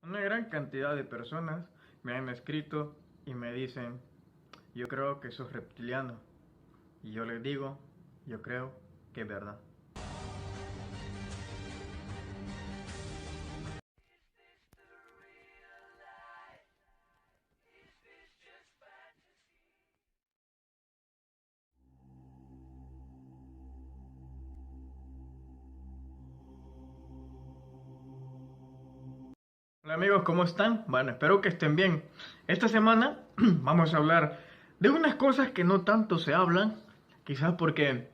Una gran cantidad de personas me han escrito y me dicen, yo creo que sos reptiliano. Y yo les digo, yo creo que es verdad. Hola amigos, ¿cómo están? Bueno, espero que estén bien. Esta semana vamos a hablar de unas cosas que no tanto se hablan, quizás porque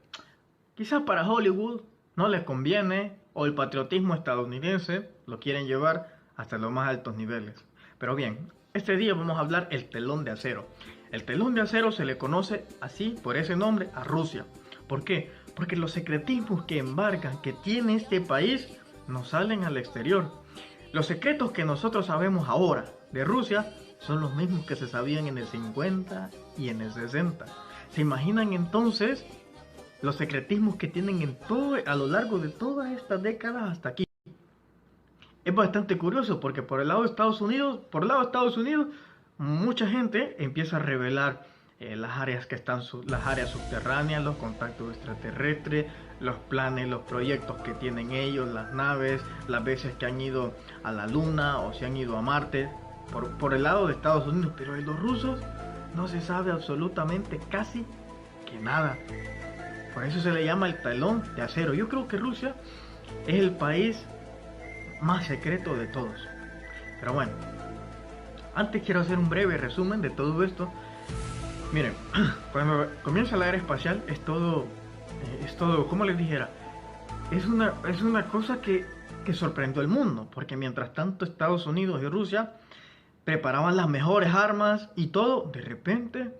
quizás para Hollywood no les conviene o el patriotismo estadounidense lo quieren llevar hasta los más altos niveles. Pero bien, este día vamos a hablar el telón de acero. El telón de acero se le conoce así por ese nombre a Rusia. ¿Por qué? Porque los secretismos que embarcan, que tiene este país, no salen al exterior. Los secretos que nosotros sabemos ahora de Rusia son los mismos que se sabían en el 50 y en el 60. ¿Se imaginan entonces los secretismos que tienen a lo largo de todas estas décadas hasta aquí? Es bastante curioso porque por el lado de Estados Unidos, mucha gente empieza a revelar las áreas las áreas subterráneas, los contactos extraterrestres, los planes, los proyectos que tienen ellos, las naves, las veces que han ido a la Luna o se han ido a Marte, por el lado de Estados Unidos. Pero de los rusos no se sabe absolutamente casi que nada. Por eso se le llama el telón de acero. Yo creo que Rusia es el país más secreto de todos. Pero bueno, antes quiero hacer un breve resumen de todo esto. Miren, cuando comienza la era espacial es todo, como les dijera, es una cosa que sorprendió al mundo, porque mientras tanto Estados Unidos y Rusia preparaban las mejores armas y todo, de repente,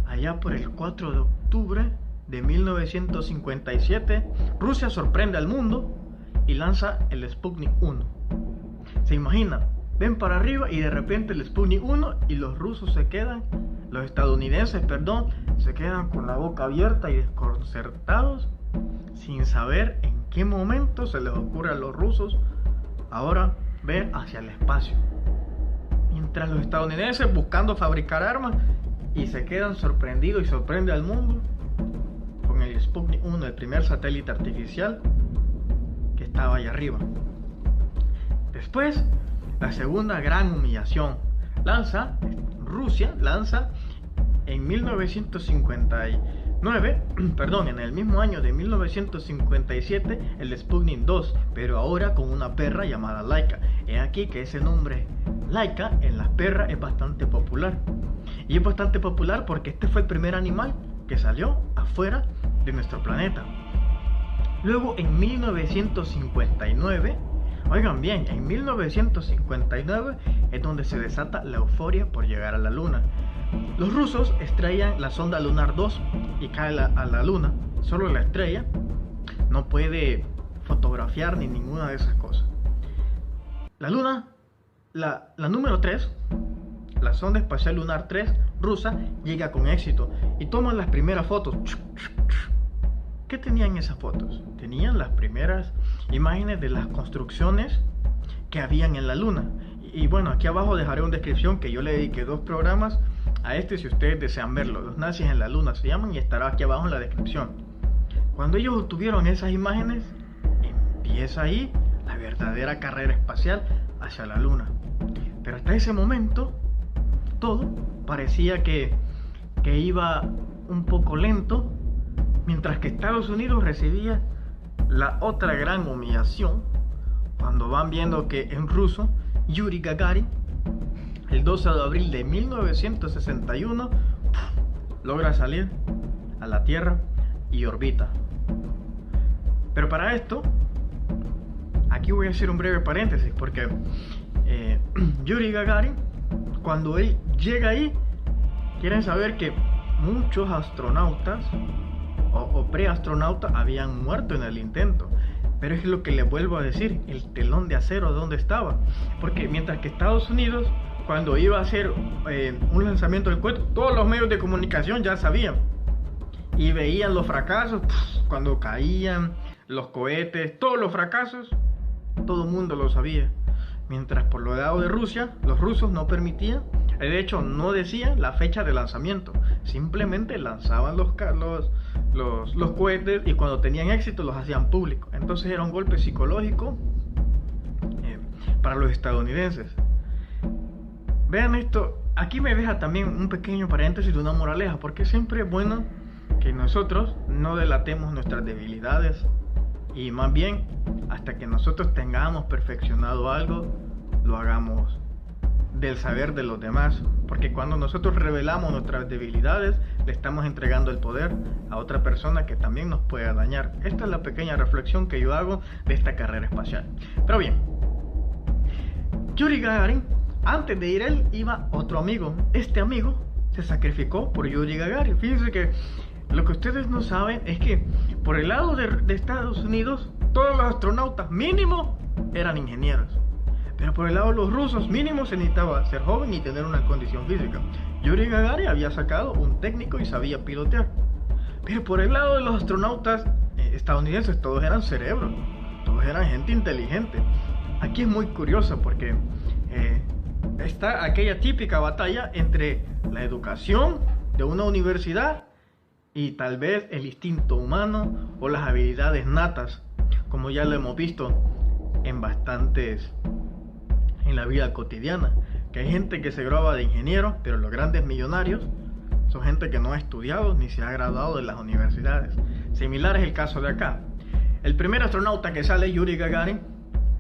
allá por el 4 de octubre de 1957, Rusia sorprende al mundo y lanza el Sputnik 1. ¿Se imaginan? Ven para arriba y de repente el Sputnik 1 y los estadounidenses, se quedan con la boca abierta y desconcertados, sin saber en qué momento se les ocurre a los rusos ahora ver hacia el espacio. Mientras los estadounidenses buscando fabricar armas y se quedan sorprendidos y sorprende al mundo con el Sputnik 1, el primer satélite artificial que estaba allá arriba. Después, la segunda gran humillación. Rusia lanza en 1959, en el mismo año de 1957, el Sputnik 2, pero ahora con una perra llamada Laika. Es aquí que ese nombre Laika en las perras es bastante popular. Y es bastante popular porque este fue el primer animal que salió afuera de nuestro planeta. Luego en 1959, oigan bien, en 1959 es donde se desata la euforia por llegar a la Luna. Los rusos estrellan la sonda lunar 2 y cae a la Luna. Solo la estrella, no puede fotografiar ni ninguna de esas cosas. La Luna, la número 3, la sonda espacial lunar 3 rusa, llega con éxito y toman las primeras fotos. ¿Qué tenían esas fotos? Tenían las primeras imágenes de las construcciones que habían en la Luna. Y bueno, aquí abajo dejaré una descripción que yo le dediqué 2 programas a este si ustedes desean verlo. Los nazis en la Luna se llaman y estará aquí abajo en la descripción. Cuando ellos obtuvieron esas imágenes, empieza ahí la verdadera carrera espacial hacia la Luna. Pero hasta ese momento, todo parecía que iba un poco lento, mientras que Estados Unidos recibía la otra gran humillación cuando van viendo que en ruso Yuri Gagarin el 12 de abril de 1961 logra salir a la Tierra y orbita. Pero para esto, aquí voy a hacer un breve paréntesis porque Yuri Gagarin, cuando él llega ahí, quieren saber que muchos astronautas o preastronautas habían muerto en el intento. Pero es lo que les vuelvo a decir, el telón de acero, ¿dónde estaba? Porque mientras que Estados Unidos, cuando iba a hacer un lanzamiento del cohete, todos los medios de comunicación ya sabían y veían los fracasos, cuando caían los cohetes, todos los fracasos, todo el mundo lo sabía. Mientras por lo lado de Rusia, los rusos no permitían, de hecho no decían la fecha de lanzamiento, simplemente lanzaban los cohetes y cuando tenían éxito los hacían públicos. Entonces era un golpe psicológico para los estadounidenses. Vean esto, aquí me deja también un pequeño paréntesis de una moraleja, porque siempre es bueno que nosotros no delatemos nuestras debilidades y más bien hasta que nosotros tengamos perfeccionado algo, lo hagamos del saber de los demás, porque cuando nosotros revelamos nuestras debilidades, le estamos entregando el poder a otra persona que también nos pueda dañar. Esta es la pequeña reflexión que yo hago de esta carrera espacial. Pero bien, Yuri Gagarin, antes de ir él, iba otro amigo. Este amigo se sacrificó por Yuri Gagarin. Fíjense que lo que ustedes no saben es que por el lado de Estados Unidos, todos los astronautas mínimo eran ingenieros. Pero por el lado de los rusos mínimo se necesitaba ser joven y tener una condición física. Yuri Gagarin había sacado un técnico y sabía pilotear. Pero por el lado de los astronautas estadounidenses, todos eran cerebros, todos eran gente inteligente. Aquí es muy curioso porque está aquella típica batalla entre la educación de una universidad y tal vez el instinto humano o las habilidades natas, como ya lo hemos visto en la vida cotidiana, que hay gente que se gradúa de ingeniero, pero los grandes millonarios son gente que no ha estudiado ni se ha graduado de las universidades. Similar es el caso de acá. El primer astronauta que sale, Yuri Gagarin,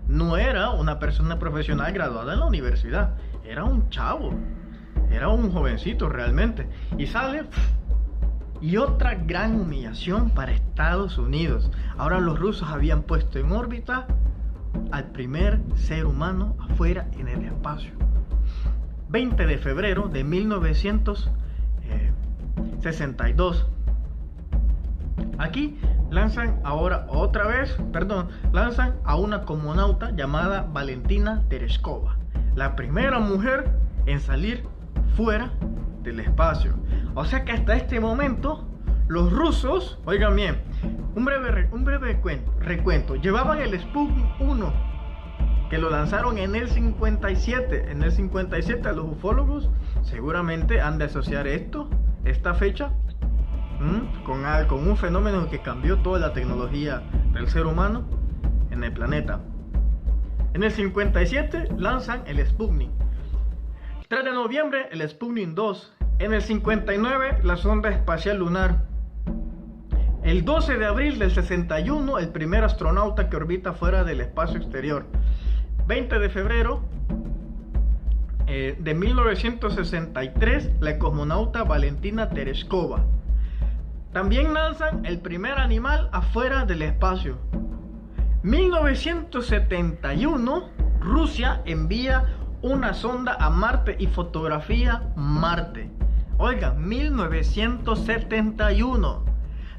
no era una persona profesional graduada en la universidad, era un chavo, era un jovencito realmente, y sale. Y otra gran humillación para Estados Unidos. Ahora los rusos habían puesto en órbita al primer ser humano afuera en el espacio. 20 de febrero de 1962. Aquí lanzan a una cosmonauta llamada Valentina Tereshkova, la primera mujer en salir fuera del espacio. O sea que hasta este momento los rusos, oigan bien, un breve recuento, llevaban el Sputnik 1 que lo lanzaron en el 57. En el 57 los ufólogos seguramente han de asociar esta fecha con un fenómeno que cambió toda la tecnología del ser humano en el planeta. En el 57 lanzan el Sputnik. 3 de noviembre el Sputnik 2. En el 59 la sonda espacial lunar. El 12 de abril del 61 el primer astronauta que orbita fuera del espacio exterior. 20 de febrero de 1963 la cosmonauta Valentina Tereshkova. También lanzan el primer animal afuera del espacio. 1971 Rusia envía una sonda a Marte y fotografía Marte. Oigan, 1971.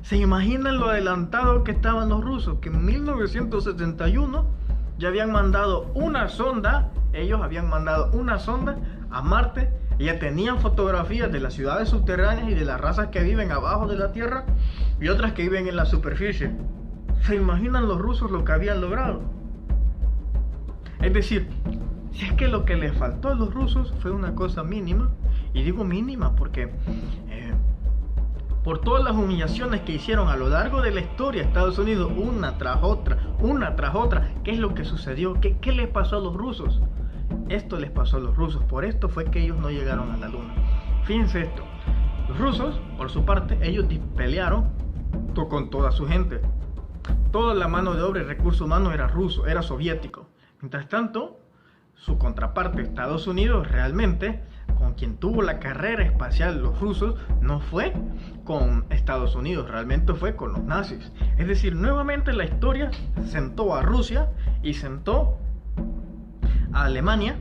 ¿Se imaginan lo adelantado que estaban los rusos? Que en 1971 ya habían mandado una sonda. Ellos habían mandado una sonda a Marte y ya tenían fotografías de las ciudades subterráneas y de las razas que viven abajo de la Tierra y otras que viven en la superficie. ¿Se imaginan los rusos lo que habían logrado? Es decir, si es que lo que les faltó a los rusos fue una cosa mínima, y digo mínima porque por todas las humillaciones que hicieron a lo largo de la historia Estados Unidos, una tras otra, ¿qué es lo que sucedió? ¿Qué les pasó a los rusos? Esto les pasó a los rusos, por esto fue que ellos no llegaron a la luna. Fíjense esto, los rusos, por su parte, ellos pelearon con toda su gente. Toda la mano de obra y recursos humanos era ruso, era soviético. Mientras tanto, su contraparte, Estados Unidos, realmente, con quien tuvo la carrera espacial los rusos, no fue con Estados Unidos, realmente fue con los nazis. Es decir, nuevamente la historia sentó a Rusia y sentó a Alemania,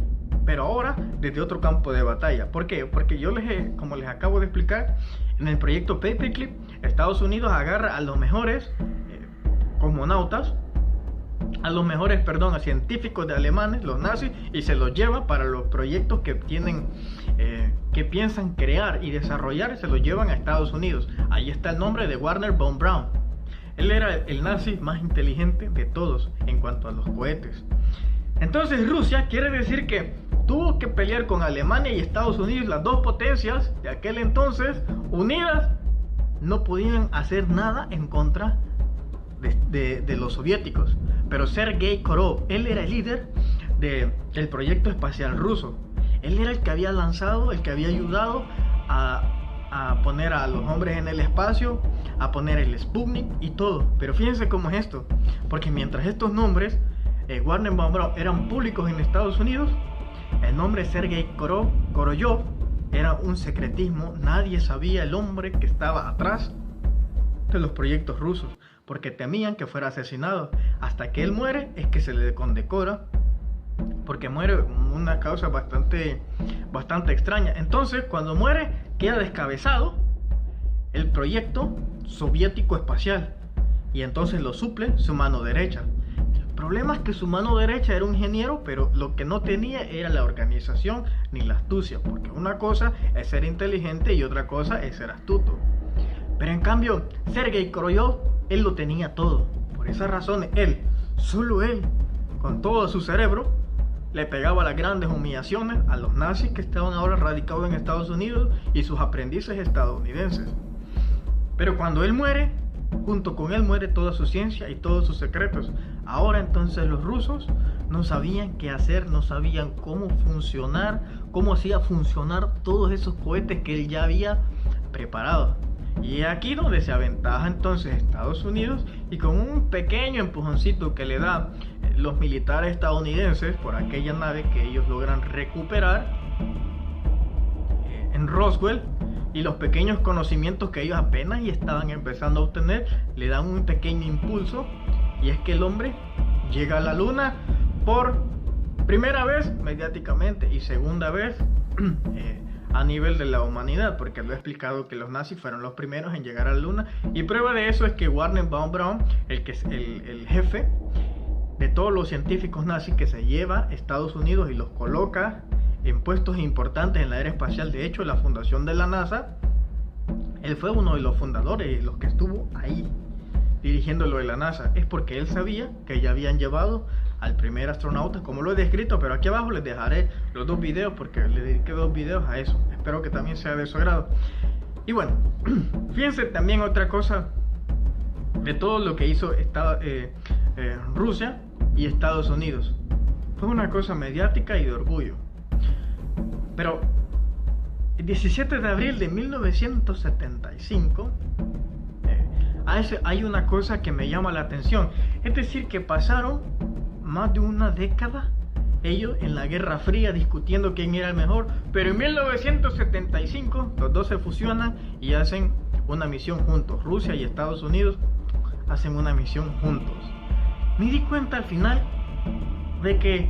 pero ahora desde otro campo de batalla. ¿Por qué? Porque como les acabo de explicar, en el proyecto Paperclip, Estados Unidos agarra a los mejores cosmonautas, a científicos de alemanes, los nazis, y se los lleva para los proyectos que piensan crear y desarrollar, y se los llevan a Estados Unidos. Ahí está el nombre de Wernher von Braun. Él era el nazi más inteligente de todos en cuanto a los cohetes. Entonces Rusia quiere decir que tuvo que pelear con Alemania y Estados Unidos, las dos potencias de aquel entonces, unidas, no podían hacer nada en contra de los soviéticos. Pero Sergei Korov, él era el líder del proyecto espacial ruso. Él era el que había lanzado, el que había ayudado a poner a los hombres en el espacio, a poner el Sputnik y todo. Pero fíjense cómo es esto, porque mientras estos nombres, Wernher von Braun, eran públicos en Estados Unidos, el nombre Sergei Korolev era un secretismo. Nadie sabía el hombre que estaba atrás de los proyectos rusos, porque temían que fuera asesinado. Hasta que él muere es que se le condecora, porque muere una causa bastante extraña. Entonces, cuando muere, queda descabezado el proyecto soviético espacial, y entonces lo suple su mano derecha. El problema es que su mano derecha era un ingeniero, pero lo que no tenía era la organización ni la astucia, porque una cosa es ser inteligente y otra cosa es ser astuto. Pero en cambio, Sergei Korolev, él lo tenía todo. Por esas razones, solo él, con todo su cerebro, le pegaba las grandes humillaciones a los nazis que estaban ahora radicados en Estados Unidos y sus aprendices estadounidenses. Pero cuando él muere, junto con él muere toda su ciencia y todos sus secretos. Ahora entonces los rusos no sabían qué hacer, no sabían cómo funcionar, cómo hacía funcionar todos esos cohetes que él ya había preparado. Y es aquí donde se aventaja entonces Estados Unidos, y con un pequeño empujoncito que le da los militares estadounidenses por aquella nave que ellos logran recuperar en Roswell, y los pequeños conocimientos que ellos apenas y estaban empezando a obtener, le dan un pequeño impulso, y es que el hombre llega a la luna por primera vez mediáticamente y segunda vez a nivel de la humanidad, porque lo he explicado que los nazis fueron los primeros en llegar a la luna, y prueba de eso es que Wernher von Braun, el jefe de todos los científicos nazis, que se lleva a Estados Unidos y los coloca en puestos importantes en la era espacial. De hecho, la fundación de la NASA, él fue uno de los fundadores, los que estuvo ahí dirigiendo lo de la NASA. Es porque él sabía que ya habían llevado al primer astronauta, como lo he descrito, pero aquí abajo les dejaré los dos videos, porque le dediqué 2 videos a eso. Espero que también sea de su agrado. Y bueno, fíjense también otra cosa de todo lo que hizo Rusia y Estados Unidos. Fue una cosa mediática y de orgullo. Pero el 17 de abril de 1975 hay una cosa que me llama la atención. Es decir, que pasaron más de una década ellos en la Guerra Fría discutiendo quién era el mejor, pero en 1975 los dos se fusionan y hacen una misión juntos. Rusia y Estados Unidos hacen una misión juntos. Me di cuenta al final de que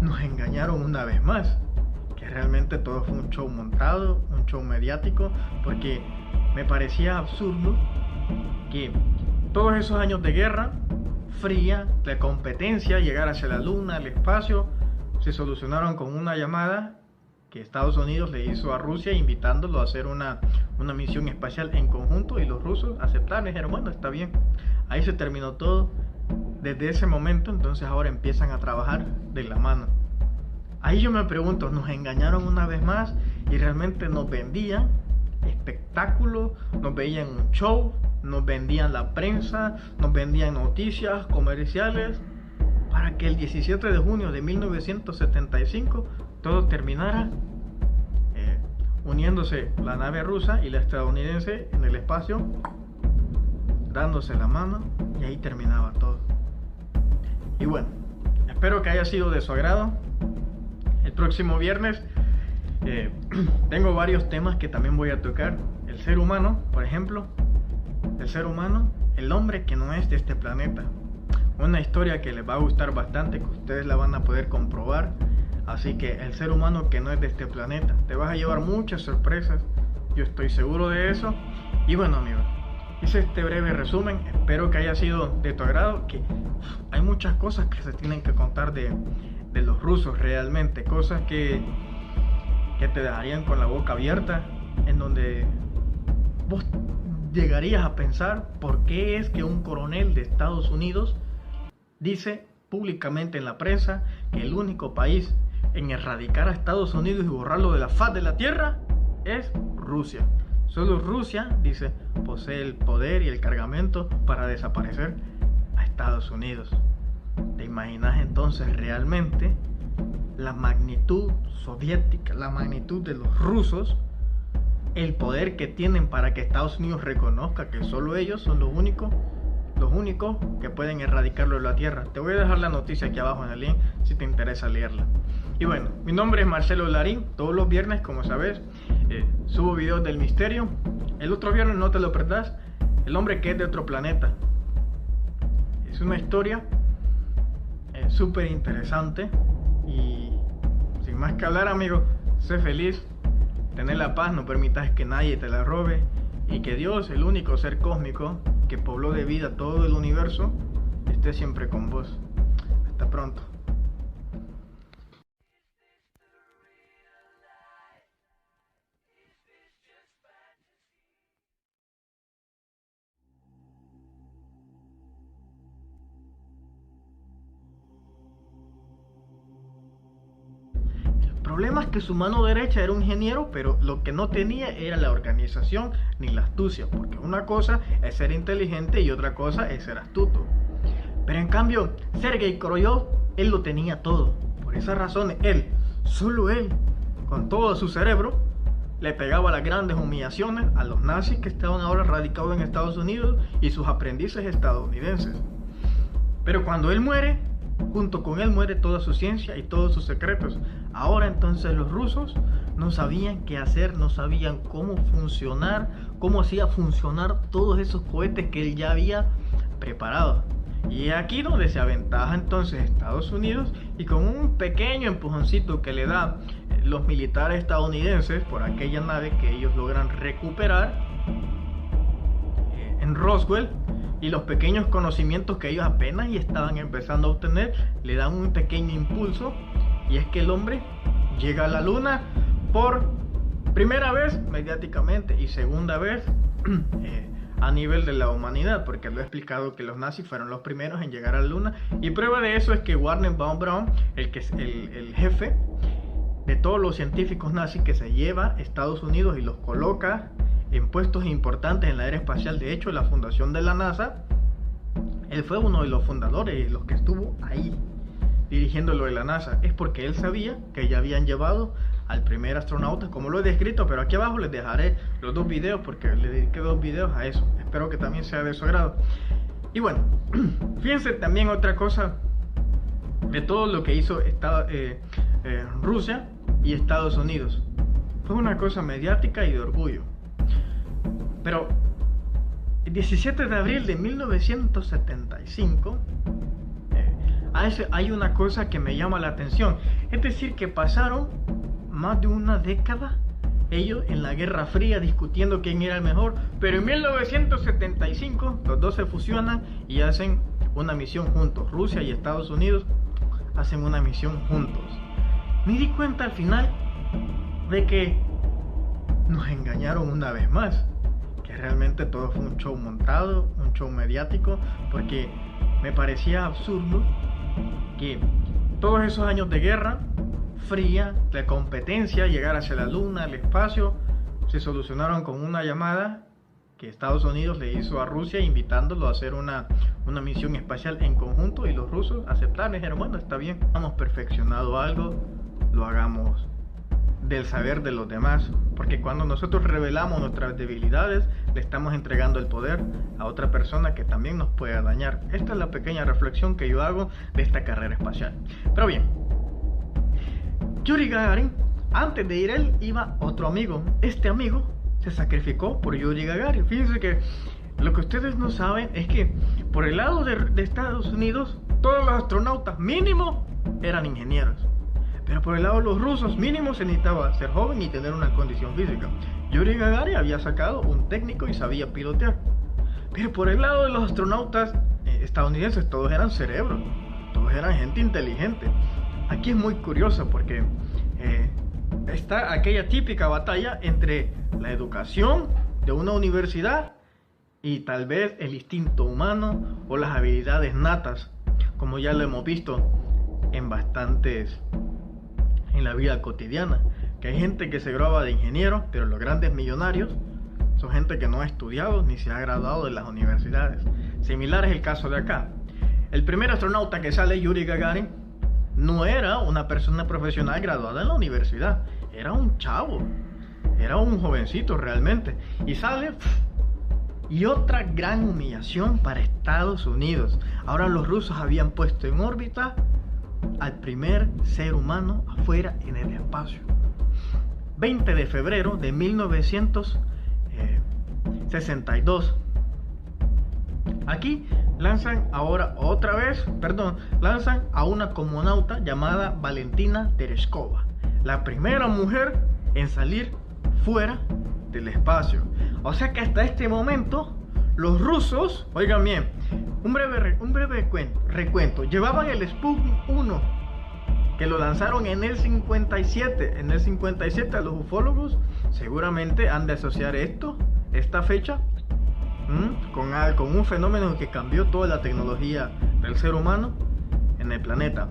nos engañaron una vez más, que realmente todo fue un show montado, un show mediático, porque me parecía absurdo que todos esos años de guerra fría, de competencia, llegar hacia la luna, al espacio, se solucionaron con una llamada que Estados Unidos le hizo a Rusia invitándolo a hacer una misión espacial en conjunto, y los rusos aceptaron y dijeron, bueno, está bien. Ahí se terminó todo. Desde ese momento entonces ahora empiezan a trabajar de la mano. Ahí yo me pregunto, ¿nos engañaron una vez más y realmente nos vendían espectáculos, nos veían un show, nos vendían la prensa, nos vendían noticias comerciales, para que el 17 de junio de 1975 todo terminara uniéndose la nave rusa y la estadounidense en el espacio, dándose la mano, y ahí terminaba todo? Y bueno, espero que haya sido de su agrado. El próximo viernes tengo varios temas que también voy a tocar. El ser humano, por ejemplo, el ser humano, el hombre que no es de este planeta. Una historia que les va a gustar bastante, que ustedes la van a poder comprobar. Así que el ser humano que no es de este planeta, te vas a llevar muchas sorpresas, yo estoy seguro de eso. Y bueno, amigos, hice este breve resumen, espero que haya sido de tu agrado, que hay muchas cosas que se tienen que contar de los rusos realmente, cosas que te dejarían con la boca abierta, en donde vos llegarías a pensar por qué es que un coronel de Estados Unidos dice públicamente en la prensa que el único país en erradicar a Estados Unidos y borrarlo de la faz de la tierra es Rusia. Solo Rusia, dice, posee el poder y el cargamento para desaparecer a Estados Unidos. ¿Te imaginas entonces realmente la magnitud soviética, la magnitud de los rusos, el poder que tienen para que Estados Unidos reconozca que solo ellos son los únicos que pueden erradicarlo de la tierra? Te voy a dejar la noticia aquí abajo en el link si te interesa leerla. Y bueno, mi nombre es Marcelo Larín. Todos los viernes, como sabes, subo videos del misterio. El otro viernes, no te lo perdás, el hombre que es de otro planeta. Es una historia súper interesante. Y sin más que hablar, amigo, sé feliz, tener la paz, no permitas que nadie te la robe, y que Dios, el único ser cósmico que pobló de vida todo el universo, esté siempre con vos. Hasta pronto. El problema es que su mano derecha era un ingeniero, pero lo que no tenía era la organización ni la astucia, porque una cosa es ser inteligente y otra cosa es ser astuto. Pero en cambio, Sergei Korolev, él lo tenía todo. Por esa razón, solo él, con todo su cerebro, le pegaba las grandes humillaciones a los nazis que estaban ahora radicados en Estados Unidos y sus aprendices estadounidenses. Pero cuando él muere, junto con él muere toda su ciencia y todos sus secretos. Ahora entonces los rusos no sabían qué hacer, no sabían cómo funcionar, cómo hacía funcionar todos esos cohetes que él ya había preparado. Y es aquí donde se aventaja entonces Estados Unidos, y con un pequeño empujoncito que le da los militares estadounidenses por aquella nave que ellos logran recuperar en Roswell, y los pequeños conocimientos que ellos apenas y estaban empezando a obtener, le dan un pequeño impulso, y es que el hombre llega a la luna por primera vez mediáticamente y segunda vez a nivel de la humanidad, porque lo he explicado que los nazis fueron los primeros en llegar a la luna, y prueba de eso es que Wernher von Braun, el jefe de todos los científicos nazis, que se lleva a Estados Unidos y los coloca en puestos importantes en la era espacial. De hecho, la fundación de la NASA, él fue uno de los fundadores y los que estuvo ahí dirigiendo lo de la NASA. Es porque él sabía que ya habían llevado al primer astronauta, como lo he descrito, pero aquí abajo les dejaré los dos videos porque le dediqué 2 videos a eso. Espero que también sea de su agrado. Y bueno, fíjense también otra cosa de todo lo que hizo Rusia y Estados Unidos. Fue una cosa mediática y de orgullo. Pero el 17 de abril de 1975 hay una cosa que me llama la atención. Es decir, que pasaron más de una década ellos en la Guerra Fría discutiendo quién era el mejor, pero en 1975 los dos se fusionan y hacen una misión juntos. Rusia y Estados Unidos hacen una misión juntos. Me di cuenta al final de que nos engañaron una vez más, que realmente todo fue un show montado, un show mediático, porque me parecía absurdo que todos esos años de guerra fría, de competencia, llegar hacia la luna, el espacio, se solucionaron con una llamada que Estados Unidos le hizo a Rusia invitándolo a hacer una misión espacial en conjunto, y los rusos aceptaron y dijeron, bueno, está bien, hemos perfeccionado algo, lo hagamos del saber de los demás, porque cuando nosotros revelamos nuestras debilidades, le estamos entregando el poder a otra persona que también nos puede dañar. Esta es la pequeña reflexión que yo hago de esta carrera espacial. Pero bien, Yuri Gagarin, antes de ir él, iba otro amigo. Este amigo se sacrificó por Yuri Gagarin. Fíjense que lo que ustedes no saben es que por el lado de Estados Unidos, todos los astronautas mínimo eran ingenieros. Pero por el lado de los rusos, mínimo se necesitaba ser joven y tener una condición física. Yuri Gagarin había sacado un técnico y sabía pilotear. Pero por el lado de los astronautas estadounidenses, todos eran cerebros, todos eran gente inteligente. Aquí es muy curioso porque está aquella típica batalla entre la educación de una universidad y tal vez el instinto humano o las habilidades natas. como ya lo hemos visto en la vida cotidiana, que hay gente que se gradúa de ingeniero, pero los grandes millonarios son gente que no ha estudiado ni se ha graduado de las universidades. Similar es el caso de acá. El primer astronauta que sale, Yuri Gagarin, no era una persona profesional graduada en la universidad, era un chavo, era un jovencito realmente, y sale. Y otra gran humillación para Estados Unidos. Ahora los rusos habían puesto en órbita al primer ser humano afuera en el espacio. 20 de febrero de 1962. Aquí lanzan lanzan a una cosmonauta llamada Valentina Tereshkova, la primera mujer en salir fuera del espacio. O sea que hasta este momento los rusos, oigan bien, un breve recuento, llevaban el Sputnik 1, que lo lanzaron en el 57. En el 57 a los ufólogos seguramente han de asociar esta fecha, con un fenómeno que cambió toda la tecnología del ser humano en el planeta.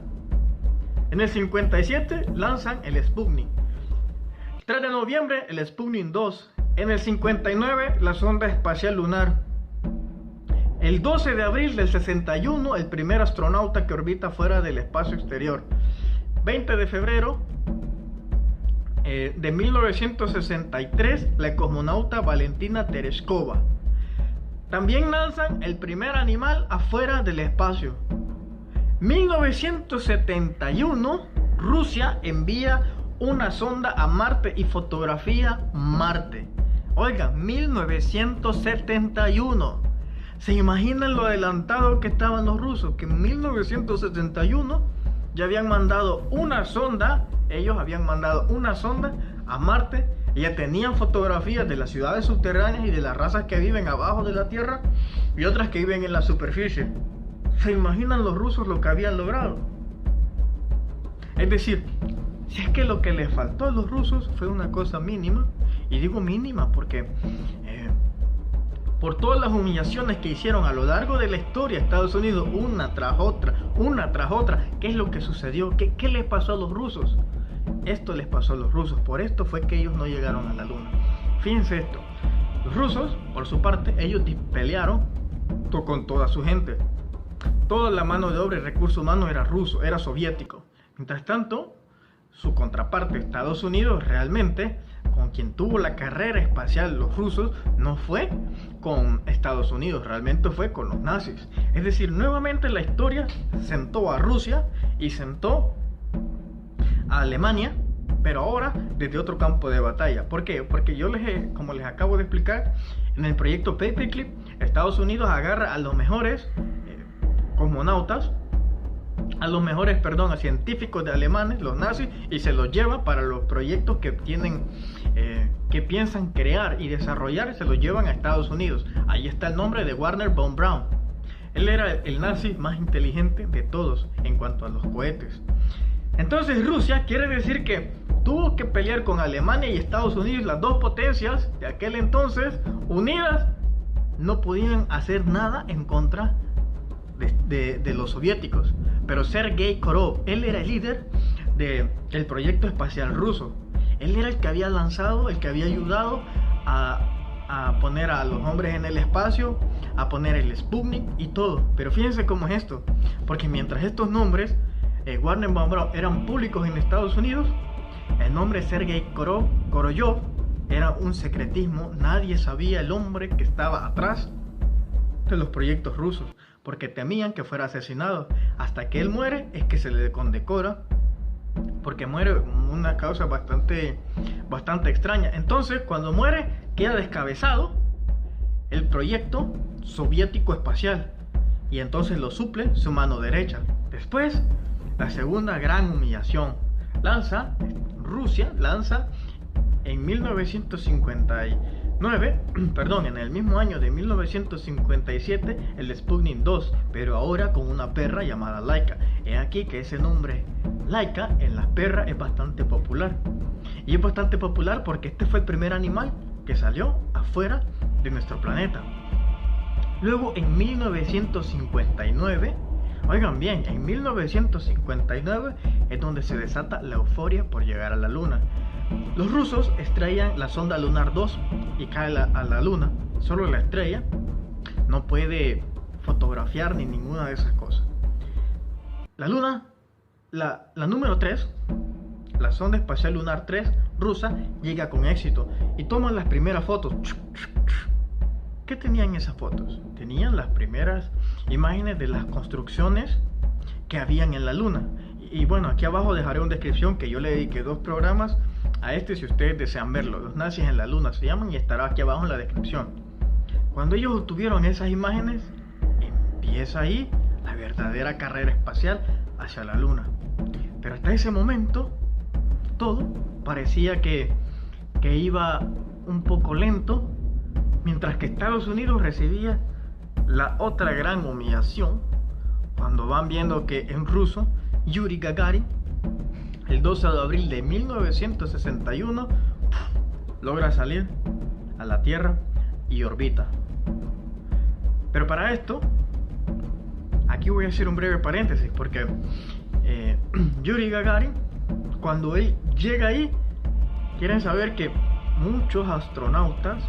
En el 57 lanzan el Sputnik. 3 de noviembre el Sputnik 2. En el 59 la sonda espacial lunar. El 12 de abril del 61 el primer astronauta que orbita fuera del espacio exterior. 20 de febrero de 1963 la cosmonauta Valentina Tereshkova. También lanzan el primer animal afuera del espacio. 1971 Rusia envía una sonda a Marte y fotografía Marte. Oigan, 1971. ¿Se imaginan lo adelantado que estaban los rusos? Que en 1971 ya habían mandado una sonda. Ellos habían mandado una sonda a Marte y ya tenían fotografías de las ciudades subterráneas y de las razas que viven abajo de la Tierra y otras que viven en la superficie. ¿Se imaginan los rusos lo que habían logrado? Es decir, si es que lo que les faltó a los rusos fue una cosa mínima, y digo mínima porque por todas las humillaciones que hicieron a lo largo de la historia Estados Unidos, una tras otra, ¿qué es lo que sucedió? ¿Qué les pasó a los rusos? Esto les pasó a los rusos, por esto fue que ellos no llegaron a la luna. Fíjense esto, los rusos, por su parte, ellos pelearon con toda su gente. Toda la mano de obra y recurso humano era ruso, era soviético. Mientras tanto, su contraparte, Estados Unidos, realmente, con quien tuvo la carrera espacial los rusos, no fue con Estados Unidos, realmente fue con los nazis. Es decir, nuevamente la historia sentó a Rusia y sentó a Alemania, pero ahora desde otro campo de batalla. ¿Por qué? Porque como les acabo de explicar, en el proyecto Paperclip, Estados Unidos agarra a los mejores cosmonautas, a científicos de alemanes, los nazis, y se los lleva para los proyectos que piensan crear y desarrollar, se los llevan a Estados Unidos. Ahí está el nombre de Wernher von Braun. Él era el nazi más inteligente de todos en cuanto a los cohetes. Entonces Rusia quiere decir que tuvo que pelear con Alemania y Estados Unidos, las dos potencias de aquel entonces, unidas, no podían hacer nada en contra de los soviéticos. Pero Sergei Korov, él era el líder del proyecto espacial ruso. Él era el que había lanzado, el que había ayudado a poner a los hombres en el espacio, a poner el Sputnik y todo. Pero fíjense cómo es esto, porque mientras estos nombres Wernher von Braun eran públicos en Estados Unidos, el nombre Sergei Korolev era un secretismo. Nadie sabía el hombre que estaba atrás de los proyectos rusos, porque temían que fuera asesinado. Hasta que él muere es que se le condecora, porque muere una causa bastante extraña. Entonces, cuando muere, queda descabezado el proyecto soviético espacial, y entonces lo suple su mano derecha. Después, la segunda gran humillación. Rusia lanza en 1959, en el mismo año de 1957, el Sputnik 2, pero ahora con una perra llamada Laika. Es aquí que ese nombre Laika en las perras es bastante popular. Y es bastante popular porque este fue el primer animal que salió afuera de nuestro planeta. Luego, en 1959, Oigan bien, en 1959 es donde se desata la euforia por llegar a la Luna. Los rusos estrellan la sonda lunar 2 y cae a la Luna. Solo la estrella, no puede fotografiar ni ninguna de esas cosas. La Luna, la número 3, la sonda espacial lunar 3 rusa, llega con éxito y toman las primeras fotos. ¿Qué tenían esas fotos? Tenían las primeras imágenes de las construcciones que habían en la Luna. Y bueno, aquí abajo dejaré una descripción que yo le dediqué 2 programas a este si ustedes desean verlo. Los nazis en la Luna se llaman y estará aquí abajo en la descripción. Cuando ellos obtuvieron esas imágenes, empieza ahí la verdadera carrera espacial hacia la Luna. Pero hasta ese momento, todo parecía que iba un poco lento, mientras que Estados Unidos recibía la otra gran humillación cuando van viendo que en ruso Yuri Gagarin el 12 de abril de 1961 logra salir a la Tierra y orbita. Pero para esto, aquí voy a hacer un breve paréntesis porque Yuri Gagarin, cuando él llega ahí, quieren saber que muchos astronautas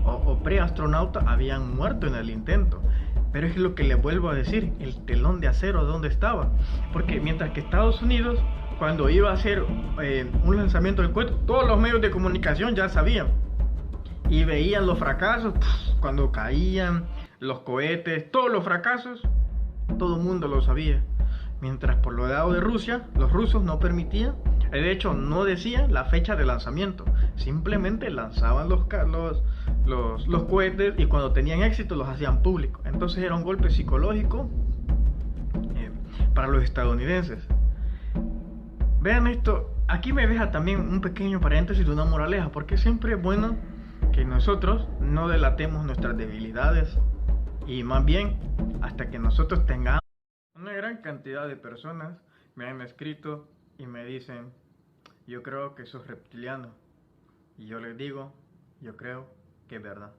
o preastronautas habían muerto en el intento. Pero es lo que les vuelvo a decir, el telón de acero ¿dónde estaba? Porque mientras que Estados Unidos, cuando iba a hacer un lanzamiento del cohete, todos los medios de comunicación ya sabían y veían los fracasos, cuando caían los cohetes, todos los fracasos, todo el mundo lo sabía. Mientras por lo lado de Rusia, los rusos no permitían, de hecho no decían la fecha de lanzamiento, simplemente lanzaban los cohetes y cuando tenían éxito los hacían públicos. Entonces era un golpe psicológico para los estadounidenses. Vean esto, aquí me deja también un pequeño paréntesis de una moraleja, porque siempre es bueno que nosotros no delatemos nuestras debilidades y más bien hasta que nosotros tengamos. Una gran cantidad de personas me han escrito y me dicen: yo creo que sos reptiliano. Y yo les digo, yo creo que es verdad.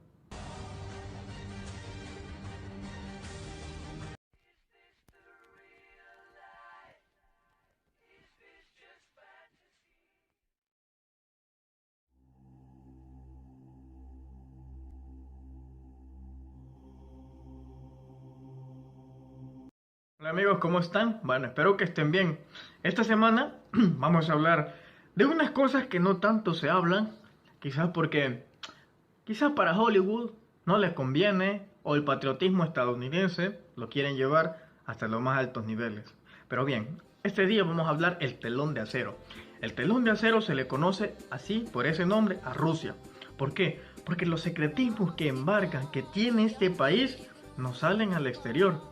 Hola amigos, ¿cómo están? Bueno, espero que estén bien. Esta semana vamos a hablar de unas cosas que no tanto se hablan, quizás para Hollywood no les conviene o el patriotismo estadounidense lo quieren llevar hasta los más altos niveles. Pero bien, este día vamos a hablar el telón de acero. El telón de acero se le conoce así, por ese nombre, a Rusia. ¿Por qué? Porque los secretismos que embarcan, que tiene este país, no salen al exterior.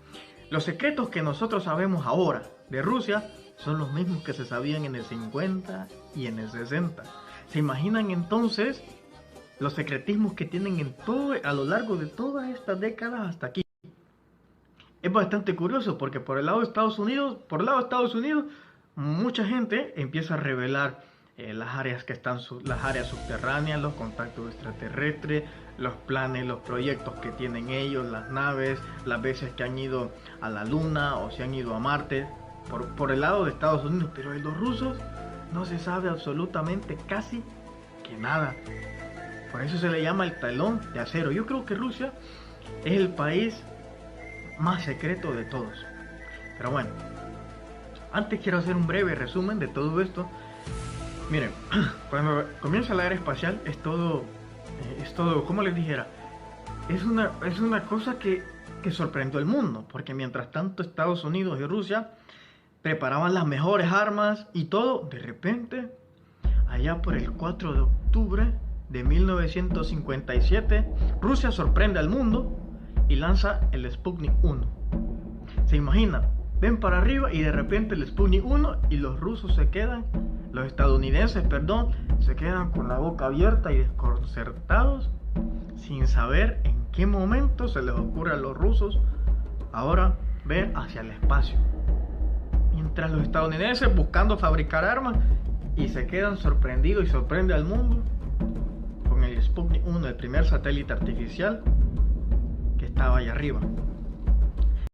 Los secretos que nosotros sabemos ahora de Rusia son los mismos que se sabían en el 50 y en el 60. ¿Se imaginan entonces los secretismos que tienen a lo largo de todas estas décadas hasta aquí? Es bastante curioso porque por el lado de Estados Unidos, mucha gente empieza a revelar las áreas subterráneas, los contactos extraterrestres, los planes, los proyectos que tienen ellos, las naves, las veces que han ido a la Luna o se han ido a Marte, por el lado de Estados Unidos. Pero de los rusos no se sabe absolutamente casi que nada. Por eso se le llama el telón de acero. Yo creo que Rusia es el país más secreto de todos. Pero bueno, antes quiero hacer un breve resumen de todo esto. Miren, cuando comienza la era espacial es todo, como les dijera, es una cosa que sorprendió al mundo, porque mientras tanto Estados Unidos y Rusia preparaban las mejores armas y todo, de repente, allá por el 4 de octubre de 1957, Rusia sorprende al mundo y lanza el Sputnik 1. ¿Se imaginan? Ven para arriba y de repente el Sputnik 1 y los estadounidenses, se quedan con la boca abierta y desconcertados, sin saber en qué momento se les ocurre a los rusos ahora ver hacia el espacio. Mientras los estadounidenses buscando fabricar armas y se quedan sorprendidos y sorprende al mundo con el Sputnik 1, el primer satélite artificial que estaba allá arriba.